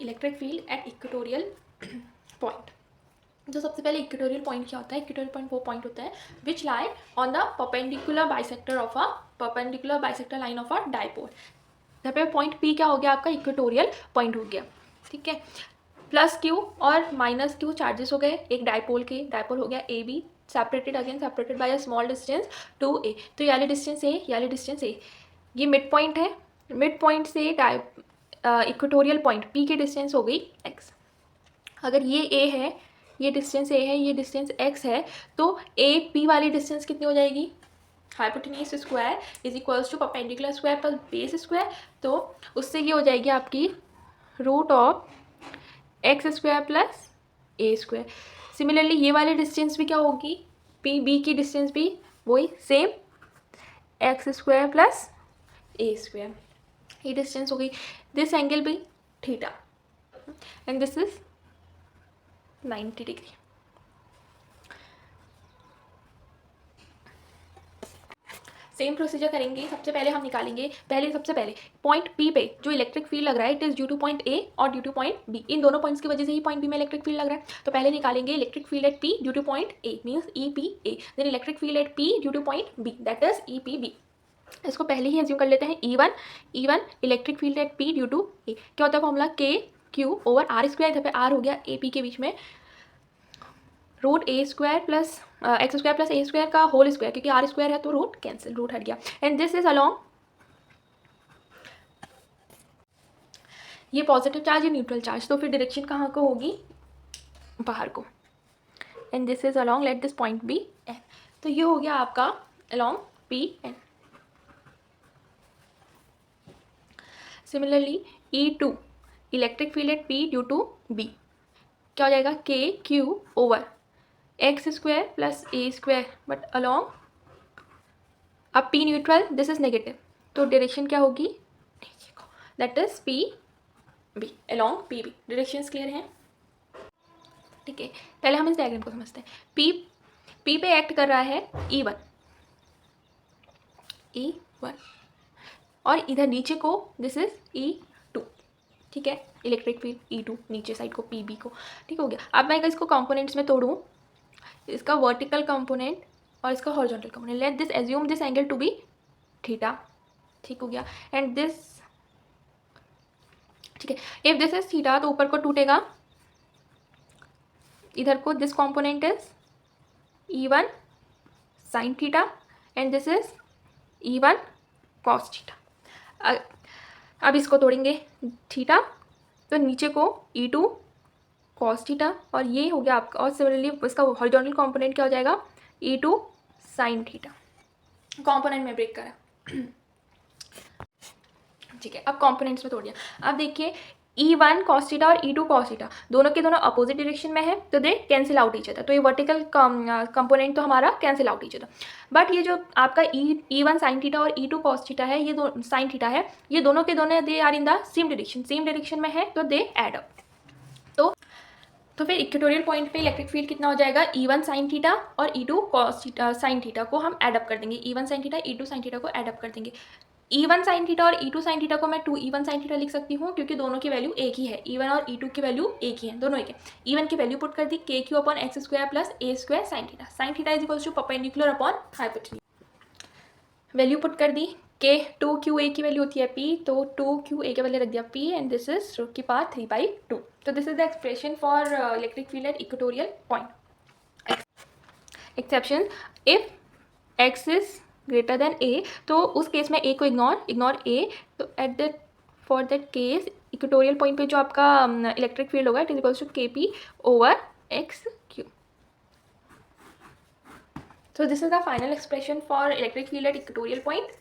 Electric field at equatorial point. तो सबसे पहले इक्वेटोरियल पॉइंट क्या होता है? इक्वेटोरियल पॉइंट वो पॉइंट होता है which lie on the perpendicular bisector line of a dipole. यहाँ पे पॉइंट पी क्या हो गया? आपका इक्वेटोरियल पॉइंट हो गया, ठीक है। प्लस क्यू और माइनस क्यू चार्जेस हो गए एक डाइपोल के, डाइपोल हो गया A B, separated by a small distance two A. तो ये वाली डिस्टेंस ए, ये मिड पॉइंट है, मिड पॉइंट से इक्वेटोरियल पॉइंट पी की डिस्टेंस हो गई एक्स। अगर ये ए है, ये डिस्टेंस ए है, ये डिस्टेंस एक्स है, तो ए पी वाली डिस्टेंस कितनी हो जाएगी? Hypotenuse square is equals to perpendicular square plus base square. तो उससे ये हो जाएगी आपकी root of X square plus A square. Similarly ये वाली डिस्टेंस भी क्या होगी? पी बी की डिस्टेंस भी वही same x square plus A square. ये डिस्टेंस हो गई। दिस एंगल भी theta and this is 90 degree. Same procedure करेंगे। सबसे पहले हम निकालेंगे सबसे पहले पॉइंट पी पे जो इलेक्ट्रिक फील्ड लग रहा है it is due to point A और ड्यू टू पॉइंट बी। इन दोनों पॉइंट्स की वजह से ही पॉइंट बी में इलेक्ट्रिक फील्ड लग रहा है। तो पहले निकालेंगे electric field at P due to point A means E P A, then electric field at P due to point B that is E P B. इसको पहले ही एज्यूम कर लेते हैं E one electric field at P due to ए। क्या होता है formula? के क्यू ओवर आर स्क्वायर, यहाँ पे आर हो गया ए पी के बीच में, root A square plus X square plus A square का होल स्क्वायर, क्योंकि आर स्क्वायर है तो रूट कैंसिल, रूट हट गया। एंड दिस इज अलॉन्ग, ये पॉजिटिव चार्ज या न्यूट्रल चार्ज, तो फिर डायरेक्शन कहाँ को होगी? बाहर को। And this is along let this point be N. तो ये हो गया आपका along P N. Similarly E2 electric field at P due to B क्या हो जाएगा? K Q over X square plus A square but along, अब P neutral, this is negative, तो डायरेक्शन क्या होगी? That is P B along P B. Directions clear हैं? ठीक है, पहले हम इस डायग्राम को समझते हैं। पी पे एक्ट कर रहा है E1 और इधर नीचे को दिस इज E2, ठीक है। इलेक्ट्रिक फील्ड E2 नीचे साइड को PB को, ठीक हो गया। अब मैं इसको कंपोनेंट्स में तोड़ूँ, इसका वर्टिकल कंपोनेंट और इसका horizontal component. Let this assume this angle to be theta, ठीक हो गया। एंड दिस, ठीक है, इफ दिस इज थीटा तो ऊपर को टूटेगा, इधर को this component is E1 sine theta and this is E1 cos theta. अब इसको तोड़ेंगे थीटा, तो नीचे को E2 कॉस थीटा और ये हो गया आपका, और सिमिलरली इसका हॉरिजॉन्टल कंपोनेंट क्या हो जाएगा? E2 sine theta. कंपोनेंट में ब्रेक करा, ठीक है। अब कंपोनेंट्स में तोड़ दिया। अब देखिए E1 कॉस थीटा और E2 कॉस थीटा दोनों के दोनों अपोजिट डायरेक्शन में है, तो दे कैंसिल आउट ईच अदर, तो ये वर्टिकल कंपोनेंट तो हमारा cancel out each other. But ये जो आपका E1 साइन थीटा और E2 कॉस थीटा है, ये दो साइन थीटा है, ये दोनों के दोनों they are in the same direction में है, तो दे एड अप। तो फिर इक्वेटोरियल पॉइंट पे इलेक्ट्रिक फील्ड कितना हो जाएगा? E1 साइन थीटा और E2 कॉस साइन थीटा को हम एडअप कर देंगे। E1 sine theta E2 sine theta को एडअप कर देंगे। E1 साइन थीटा और E2 साइन थीटा को मैं 2E1 साइन थीटा लिख सकती हूँ, क्योंकि दोनों की वैल्यू एक ही है। E1 और E2 की वैल्यू एक ही है, दोनों एक है। E1 की वैल्यू पुट कर दी K Q upon X square plus A square sine theta. Sine theta is equals to perpendicular upon hypotenuse. Value put कर दी, के 2QA की वैल्यू होती है P, तो 2QA के वैल्यू रख दिया P and this is root की पावर 3/2। तो this is the expression for electric field at equatorial point. Exception, if x is greater than a, तो उस केस में a को इग्नोर a, तो at that for that case equatorial point पे जो आपका इलेक्ट्रिक फील्ड होगा it is equals to KP over XQ। So this is the final expression for electric field at equatorial point.